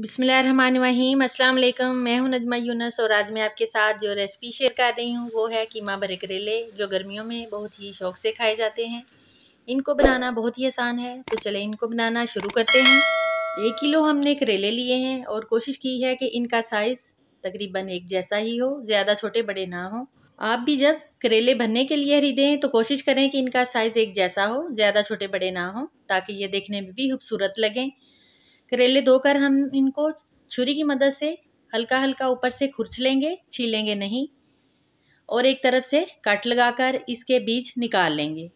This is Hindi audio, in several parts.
बिस्मिल्लाहिर्रहमानिर्रहीम। अस्सलाम वालेकुम। मैं हूं नजमा यूनस और आज मैं आपके साथ जो रेसिपी शेयर कर रही हूं वो है कीमा भरे करेले, जो गर्मियों में बहुत ही शौक से खाए जाते हैं। इनको बनाना बहुत ही आसान है, तो चले इनको बनाना शुरू करते हैं। 1 किलो हमने करेले लिए हैं और कोशिश की है कि इनका साइज़ तकरीबन एक जैसा ही हो, ज़्यादा छोटे बड़े ना हो। आप भी जब करेले भरने के लिए खरीदें तो कोशिश करें कि इनका साइज़ एक जैसा हो, ज़्यादा छोटे बड़े ना हो, ताकि ये देखने में भी खूबसूरत लगें। करेले धोकर हम इनको छुरी की मदद से हल्का हल्का ऊपर से खुरच लेंगे, छीलेंगे नहीं, और एक तरफ से कट लगाकर इसके बीज निकाल लेंगे।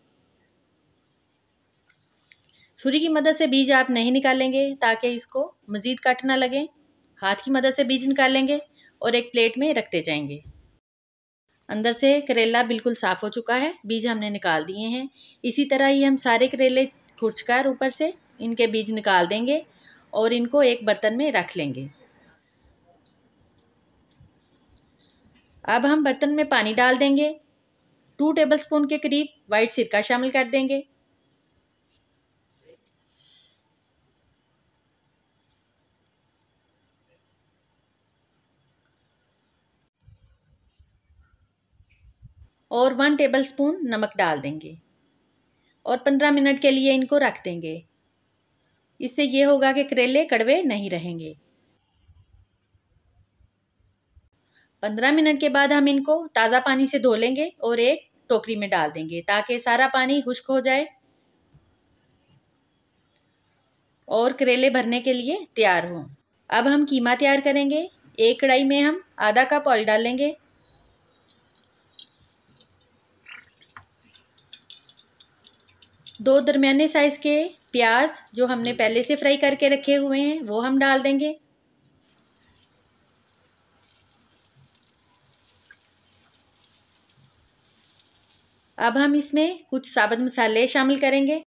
छुरी की मदद से बीज आप नहीं निकालेंगे ताकि इसको मजीद कट ना लगे। हाथ की मदद से बीज निकालेंगे और एक प्लेट में रखते जाएंगे। अंदर से करेला बिल्कुल साफ हो चुका है, बीज हमने निकाल दिए हैं। इसी तरह ही हम सारे करेले खुरचकर ऊपर से इनके बीज निकाल देंगे और इनको एक बर्तन में रख लेंगे। अब हम बर्तन में पानी डाल देंगे। 2 टेबलस्पून के करीब वाइट सिरका शामिल कर देंगे। और 1 टेबलस्पून नमक डाल देंगे और 15 मिनट के लिए इनको रख देंगे। इससे ये होगा कि करेले कड़वे नहीं रहेंगे। 15 मिनट के बाद हम इनको ताज़ा पानी से धो लेंगे और एक टोकरी में डाल देंगे ताकि सारा पानी खुश्क हो जाए और करेले भरने के लिए तैयार हों। अब हम कीमा तैयार करेंगे। एक कढ़ाई में हम आधा कप ऑयल डालेंगे। दो दरमियाने साइज के प्याज जो हमने पहले से फ्राई करके रखे हुए हैं वो हम डाल देंगे। अब हम इसमें कुछ साबुत मसाले शामिल करेंगे,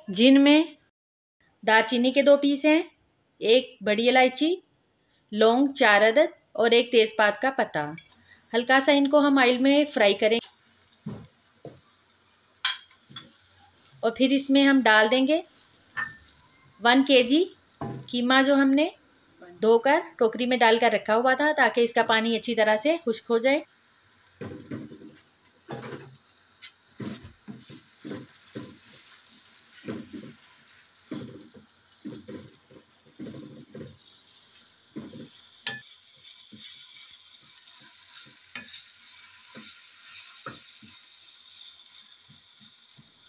जिनमें दालचीनी के 2 पीस हैं, एक बड़ी इलायची, लौंग 4 अदद और एक तेज़पात का पत्ता। हल्का सा इनको हम ऑयल में फ्राई करें और फिर इसमें हम डाल देंगे 1 केजी कीमा, जो हमने धोकर टोकरी में डालकर रखा हुआ था ताकि इसका पानी अच्छी तरह से खुश्क हो जाए।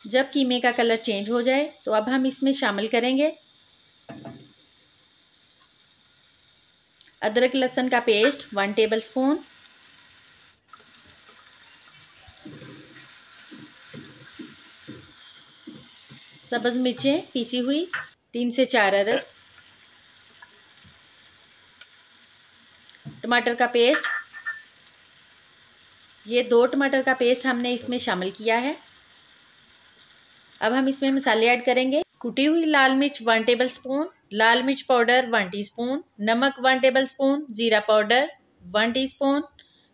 जब कीमे का कलर चेंज हो जाए तो अब हम इसमें शामिल करेंगे अदरक लहसुन का पेस्ट 1 टेबलस्पून, सब्ज मिर्चें पीसी हुई 3 से 4 अदद, टमाटर का पेस्ट, ये 2 टमाटर का पेस्ट हमने इसमें शामिल किया है। अब हम इसमें मसाले ऐड करेंगे। कुटी हुई लाल मिर्च 1 टेबलस्पून, लाल मिर्च पाउडर 1 टीस्पून, नमक 1 टेबलस्पून, जीरा पाउडर 1 टीस्पून,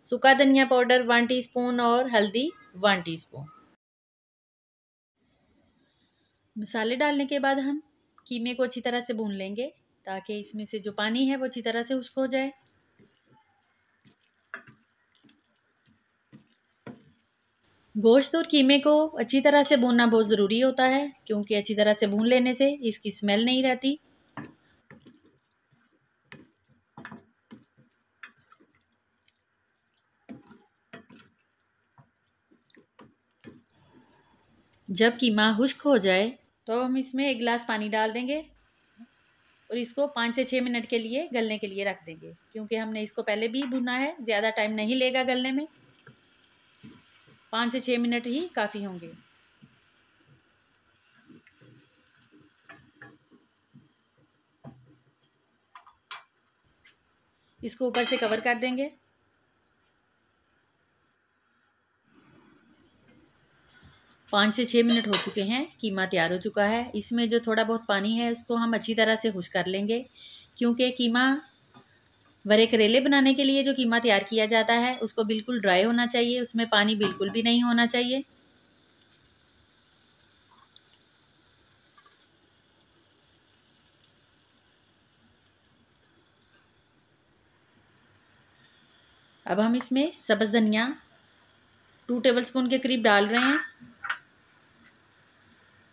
सूखा धनिया पाउडर 1 टीस्पून और हल्दी 1 टीस्पून। मसाले डालने के बाद हम कीमे को अच्छी तरह से भून लेंगे ताकि इसमें से जो पानी है वो अच्छी तरह से खुश्क हो जाए। गोश्त और कीमे को अच्छी तरह से भूनना बहुत ज़रूरी होता है, क्योंकि अच्छी तरह से भून लेने से इसकी स्मेल नहीं रहती। जब कीमा खुश्क हो जाए तो हम इसमें 1 गिलास पानी डाल देंगे और इसको 5 से 6 मिनट के लिए गलने के लिए रख देंगे, क्योंकि हमने इसको पहले भी भुना है, ज़्यादा टाइम नहीं लेगा गलने में। 5 से 6 मिनट ही काफ़ी होंगे। इसको ऊपर से कवर कर देंगे। 5 से 6 मिनट हो चुके हैं, कीमा तैयार हो चुका है। इसमें जो थोड़ा बहुत पानी है उसको हम अच्छी तरह से खुश्क कर लेंगे, क्योंकि कीमा भरे करेले बनाने के लिए जो कीमा तैयार किया जाता है उसको बिल्कुल ड्राई होना चाहिए, उसमें पानी बिल्कुल भी नहीं होना चाहिए। अब हम इसमें सब्ज़ धनिया 2 टेबलस्पून के करीब डाल रहे हैं।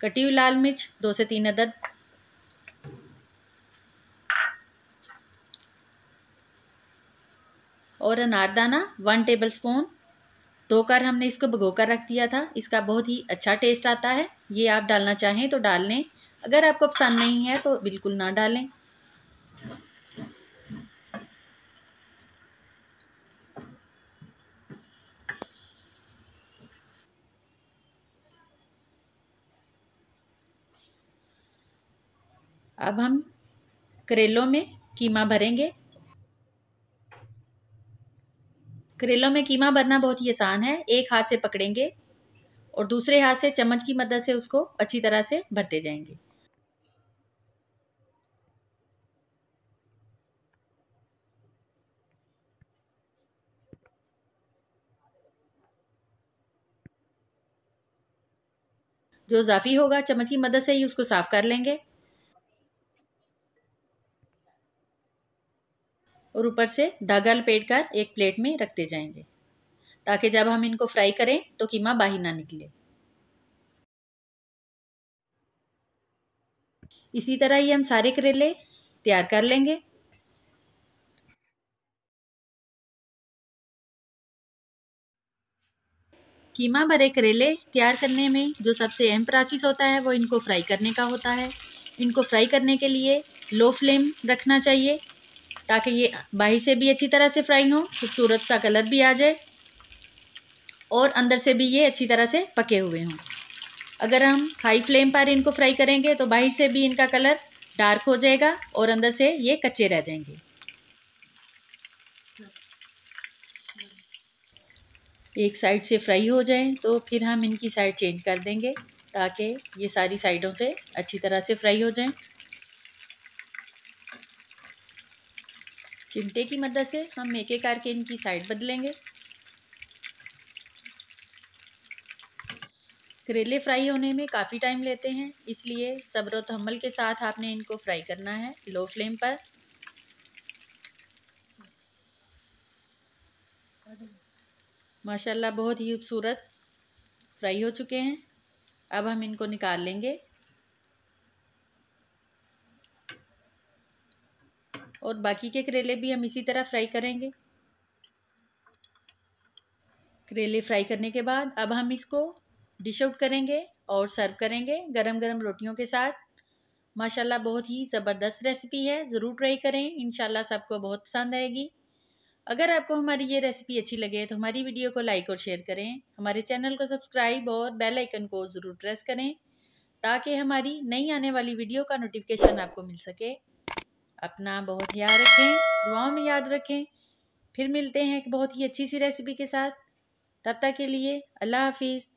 कटी हुई लाल मिर्च 2 से 3 अदद, और अनारदाना 1 टेबलस्पून। धोकर हमने इसको भिगोकर रख दिया था। इसका बहुत ही अच्छा टेस्ट आता है। ये आप डालना चाहें तो डाल लें, अगर आपको पसंद नहीं है तो बिल्कुल ना डालें। अब हम करेलों में कीमा भरेंगे। करेलों में कीमा भरना बहुत ही आसान है। एक हाथ से पकड़ेंगे और दूसरे हाथ से चम्मच की मदद से उसको अच्छी तरह से भरते जाएंगे। जो ज़ाफ़ी होगा चम्मच की मदद से ही उसको साफ कर लेंगे और ऊपर से धागा लपेट कर एक प्लेट में रखते जाएंगे, ताकि जब हम इनको फ्राई करें तो कीमा बाहर ना निकले। इसी तरह ही हम सारे करेले तैयार कर लेंगे। कीमा भरे करेले तैयार करने में जो सबसे अहम प्रोसेस होता है वो इनको फ्राई करने का होता है। इनको फ्राई करने के लिए लो फ्लेम रखना चाहिए, ताकि ये बाहर से भी अच्छी तरह से फ्राई हो, खूबसूरत सा कलर भी आ जाए और अंदर से भी ये अच्छी तरह से पके हुए हों। अगर हम हाई फ्लेम पर इनको फ्राई करेंगे तो बाहर से भी इनका कलर डार्क हो जाएगा और अंदर से ये कच्चे रह जाएंगे। एक साइड से फ्राई हो जाएं तो फिर हम इनकी साइड चेंज कर देंगे, ताकि ये सारी साइडों से अच्छी तरह से फ्राई हो जाएं। चिमटे की मदद से हम एक एक करके इनकी साइड बदलेंगे। करेले फ्राई होने में काफ़ी टाइम लेते हैं, इसलिए सब्र और तहम्मुल के साथ आपने इनको फ्राई करना है लो फ्लेम पर। माशाल्लाह बहुत ही खूबसूरत फ्राई हो चुके हैं। अब हम इनको निकाल लेंगे और बाकी के करेले भी हम इसी तरह फ्राई करेंगे। करेले फ्राई करने के बाद अब हम इसको डिश आउट करेंगे और सर्व करेंगे गरम गरम रोटियों के साथ। माशाल्लाह बहुत ही ज़बरदस्त रेसिपी है, ज़रूर ट्राई करें, इंशाल्लाह सबको बहुत पसंद आएगी। अगर आपको हमारी ये रेसिपी अच्छी लगे तो हमारी वीडियो को लाइक और शेयर करें, हमारे चैनल को सब्सक्राइब और बेल आइकन को ज़रूर प्रेस करें, ताकि हमारी नई आने वाली वीडियो का नोटिफिकेशन आपको मिल सके। अपना बहुत ख्याल रखें, दुआओं में याद रखें। फिर मिलते हैं एक बहुत ही अच्छी सी रेसिपी के साथ। तब तक के लिए अल्लाह हाफिज़।